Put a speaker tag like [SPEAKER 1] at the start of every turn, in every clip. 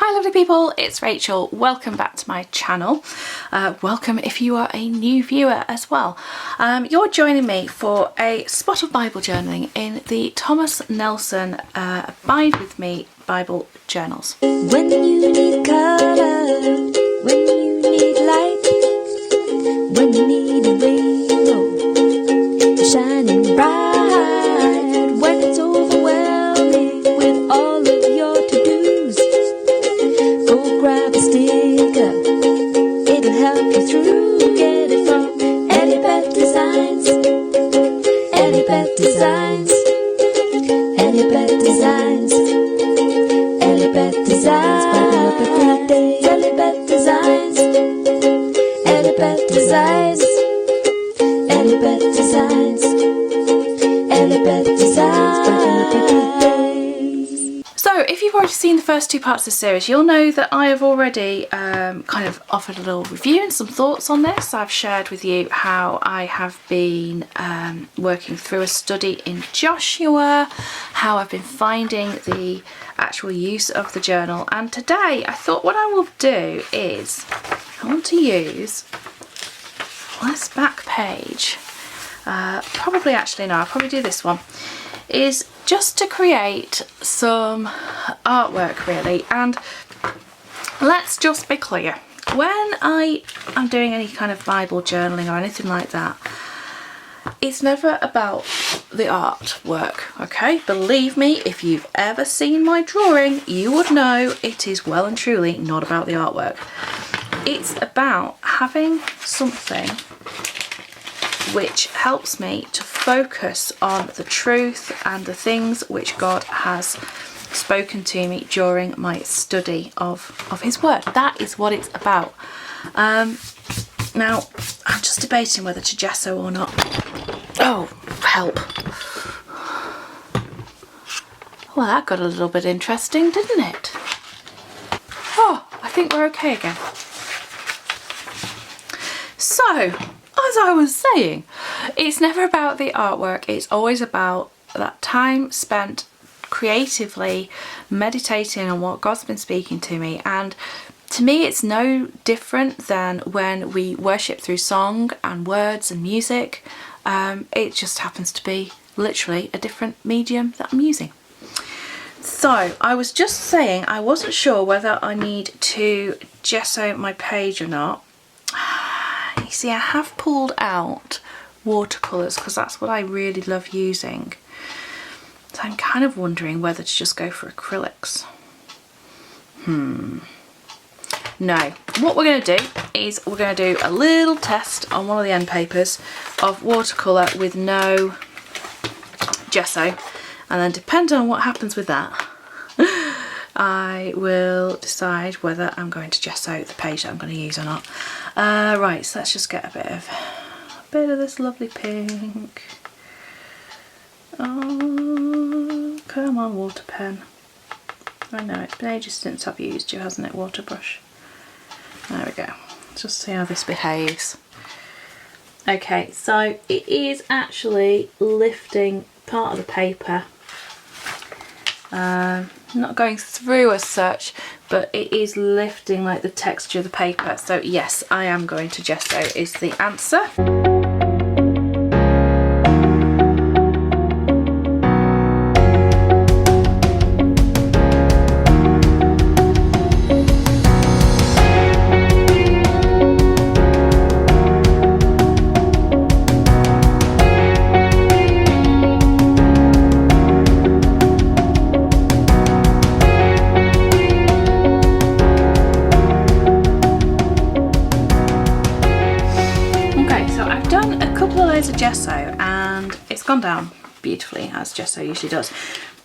[SPEAKER 1] Hi lovely people, it's Rachel. Welcome back to my channel. Welcome if you are a new viewer as well. You're joining me for a spot of Bible journaling in the Thomas Nelson Abide With Me Bible Journals.
[SPEAKER 2] When you need colour, when you need light, when you need a rainbow shining bright, when it's overwhelming with all of your to-dos, go grab a sticker, it'll help you through. Get it from EllieBeth Designs, EllieBeth Designs, EllieBeth Designs, EllieBeth Designs, brighten up every day. EllieBeth Designs, EllieBeth Designs, EllieBeth Designs, EllieBeth Designs, brighten up every day.
[SPEAKER 1] So if you've already seen the first two parts of the series, you'll know that I have already kind of offered a little review and some thoughts on this. I've shared with you how I have been working through a study in Joshua, how I've been finding the actual use of the journal, and today I thought what I will do is I want to use this back page, I'll probably do this one, is just to create some artwork really. And let's just be clear, when I am doing any kind of Bible journaling or anything like that, it's never about the artwork, okay? Believe me, if you've ever seen my drawing, you would know it is well and truly not about the artwork. It's about having something which helps me to focus on the truth and the things which God has spoken to me during my study of his word. That is what it's about. Now, I'm just debating whether to gesso or not. Oh, help. Well, that got a little bit interesting, didn't it? Oh, I think we're okay again. So, as I was saying, it's never about the artwork, it's always about that time spent creatively meditating on what God's been speaking to me. And to me, it's no different than when we worship through song and words and music. It just happens to be literally a different medium that I'm using. So I was just saying I wasn't sure whether I need to gesso my page or not. You see, I have pulled out watercolours because that's what I really love using. So I'm kind of wondering whether to just go for acrylics. No, what we're going to do is we're going to do a little test on one of the end papers of watercolour with no gesso, and then depending on what happens with that, I will decide whether I'm going to gesso the page that I'm going to use or not. Right, so let's just get a bit of this lovely pink. Oh, come on, water pen. I know, it's been ages since I've used you, hasn't it, water brush? There we go. Let's just see how this behaves. Okay, so it is actually lifting part of the paper. Not going through as such, but it is lifting like the texture of the paper. So yes, I am going to gesso is the answer. Gesso, and it's gone down beautifully as gesso usually does,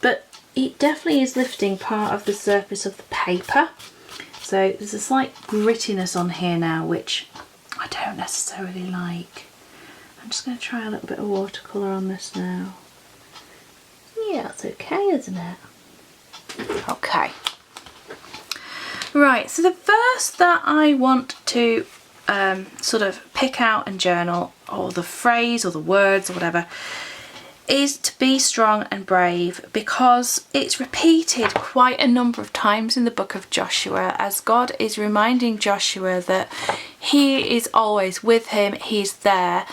[SPEAKER 1] but it definitely is lifting part of the surface of the paper. So there's a slight grittiness on here now, which I don't necessarily like. I'm just going to try a little bit of watercolour on this now. Yeah, that's okay, isn't it? Okay. Right, so the verse that I want to sort of pick out and journal, or the phrase or the words or whatever, is to be strong and brave, because it's repeated quite a number of times in the book of Joshua, as God is reminding Joshua that he is always with him, he's there,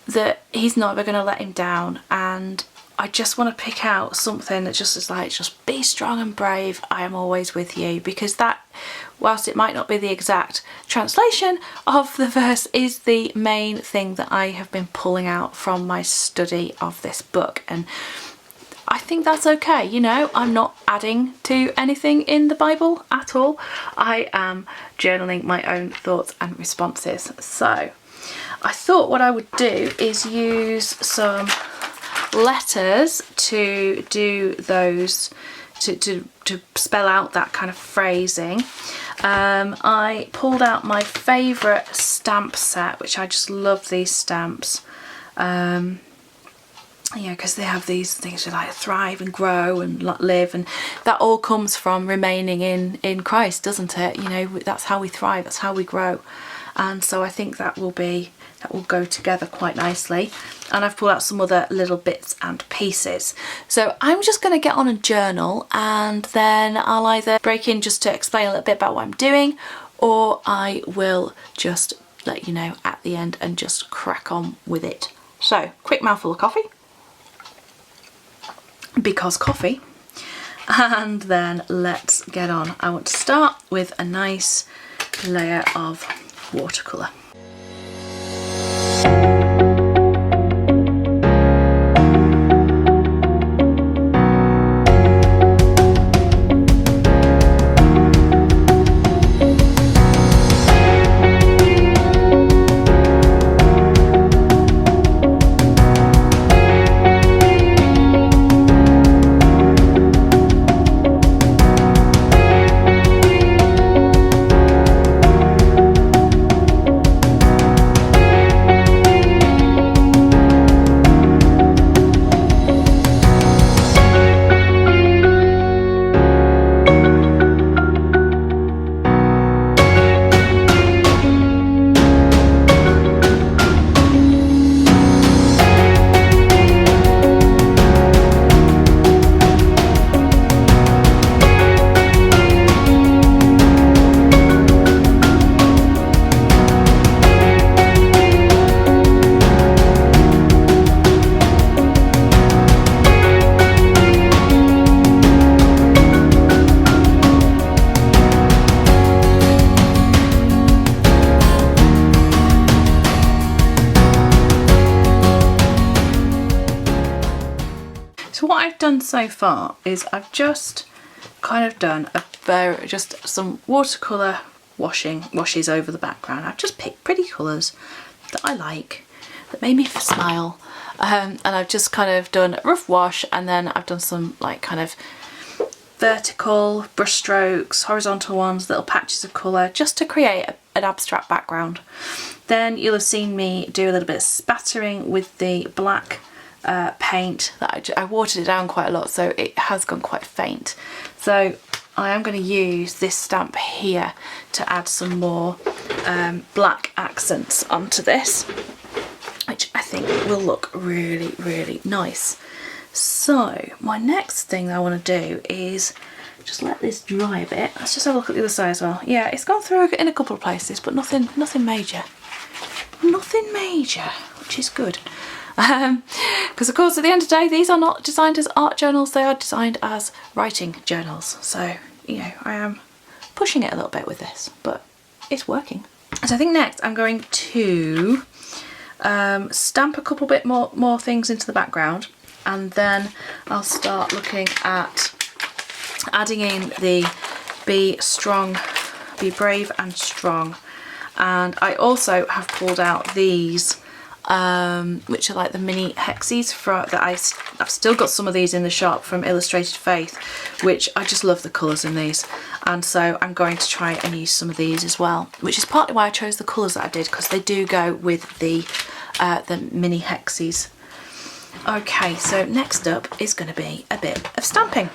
[SPEAKER 1] that he's never going to let him down. And I just want to pick out something that just is like, just be strong and brave, I am always with you, because that, whilst it might not be the exact translation of the verse, is the main thing that I have been pulling out from my study of this book. And I think that's okay, you know, I'm not adding to anything in the Bible at all. I am journaling my own thoughts and responses. So I thought what I would do is use some letters to do those, to spell out that kind of phrasing. I pulled out my favourite stamp set, which I just love these stamps. Yeah, because they have these things like thrive and grow and live, and that all comes from remaining in Christ, doesn't it? You know, that's how we thrive, that's how we grow. And so I think that will go together quite nicely. And I've pulled out some other little bits and pieces. So I'm just going to get on a journal, and then I'll either break in just to explain a little bit about what I'm doing, or I will just let you know at the end and just crack on with it. So, quick mouthful of coffee, because coffee, and then let's get on. I want to start with a nice layer of watercolour. So what I've done so far is I've just kind of done just some watercolour washes over the background. I've just picked pretty colours that I like, that made me smile, and I've just kind of done a rough wash, and then I've done some like kind of vertical brush strokes, horizontal ones, little patches of colour, just to create an abstract background. Then you'll have seen me do a little bit of spattering with the black paint that I watered it down quite a lot, so it has gone quite faint. So I am going to use this stamp here to add some more black accents onto this, which I think will look really, really nice. So my next thing I want to do is just let this dry a bit. Let's just have a look at the other side as well. Yeah, it's gone through in a couple of places, but nothing major. Nothing major, which is good. Because of course at the end of the day these are not designed as art journals, they are designed as writing journals. So, you know, I am pushing it a little bit with this, but it's working. So I think next I'm going to stamp a couple bit more things into the background, and then I'll start looking at adding in the be strong, be brave and strong. And I also have pulled out these which are like the mini hexies that I've still got some of these in the shop from Illustrated Faith, which I just love the colours in these, and so I'm going to try and use some of these as well, which is partly why I chose the colours that I did, because they do go with the mini hexies. Okay, so next up is going to be a bit of stamping.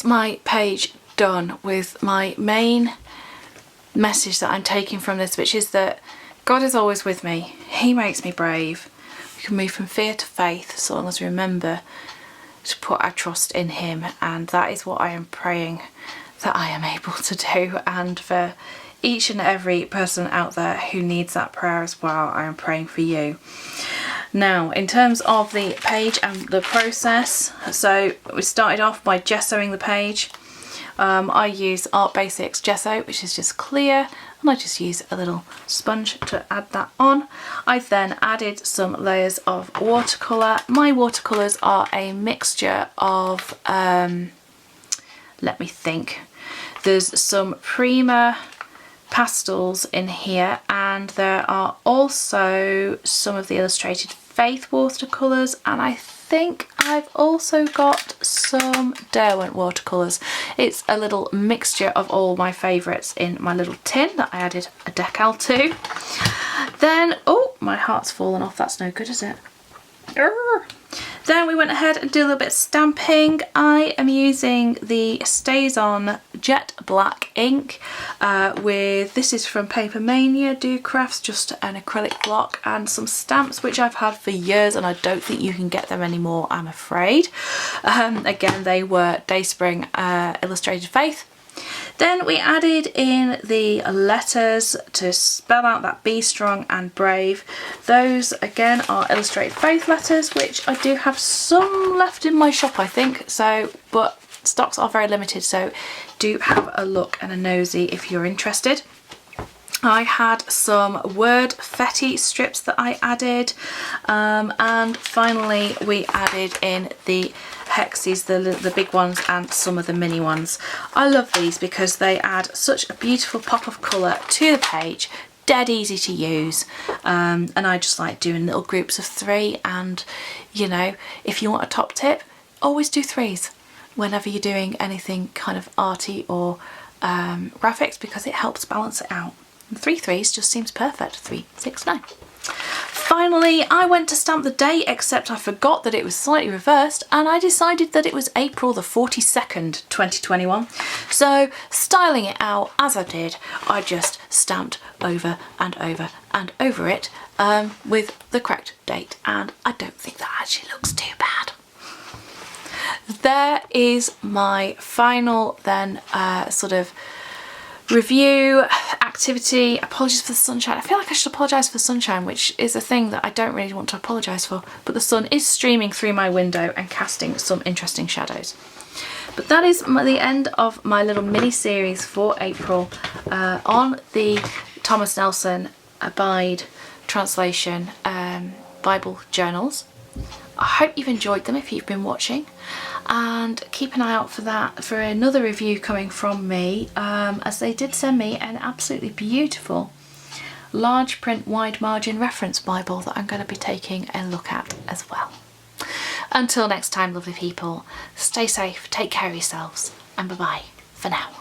[SPEAKER 1] my page done with my main message that I'm taking from this, which is that God is always with me. He makes me brave. We can move from fear to faith so long as we remember to put our trust in Him, and that is what I am praying that I am able to do. And for each and every person out there who needs that prayer as well, I am praying for you. Now, in terms of the page and the process, so we started off by gessoing the page. I use Art Basics gesso, which is just clear, and I just use a little sponge to add that on. I then added some layers of watercolour. My watercolours are a mixture of, let me think, there's some Prima pastels in here, and there are also some of the Illustrated Faith watercolours, and I think I've also got some Derwent watercolours. It's a little mixture of all my favourites in my little tin that I added a decal to. Then, oh, my heart's fallen off, that's no good, is it? Then we went ahead and did a little bit of stamping. I am using the Stays On Jet Black ink with, this is from Paper Mania Do Crafts, just an acrylic block and some stamps which I've had for years, and I don't think you can get them anymore, I'm afraid. Again, they were Dayspring Illustrated Faith. Then we added in the letters to spell out that Be Strong and Brave. Those again are Illustrated Faith letters, which I do have some left in my shop, I think, so, but stocks are very limited, so do have a look and a nosy if you're interested. I had some word fetty strips that I added, and finally we added in the hexes, the big ones and some of the mini ones. I love these because they add such a beautiful pop of colour to the page, dead easy to use, and I just like doing little groups of 3, and you know, if you want a top tip, always do 3s whenever you're doing anything kind of arty or graphics, because it helps balance it out. 3 3s just seems perfect. 3, 6, 9. Finally, I went to stamp the date, except I forgot that it was slightly reversed, and I decided that it was April the 42nd, 2021. So, styling it out as I did, I just stamped over and over and over it with the correct date, and I don't think that actually looks too bad. There is my final then sort of review activity. Apologies for the sunshine. I feel like I should apologise for the sunshine, which is a thing that I don't really want to apologise for, but the sun is streaming through my window and casting some interesting shadows. But that is the end of my little mini series for April on the Thomas Nelson Abide translation Bible journals. I hope you've enjoyed them if you've been watching, and keep an eye out for that, for another review coming from me, as they did send me an absolutely beautiful large print wide margin reference Bible that I'm going to be taking a look at as well. Until next time, lovely people, stay safe, take care of yourselves, and bye bye for now.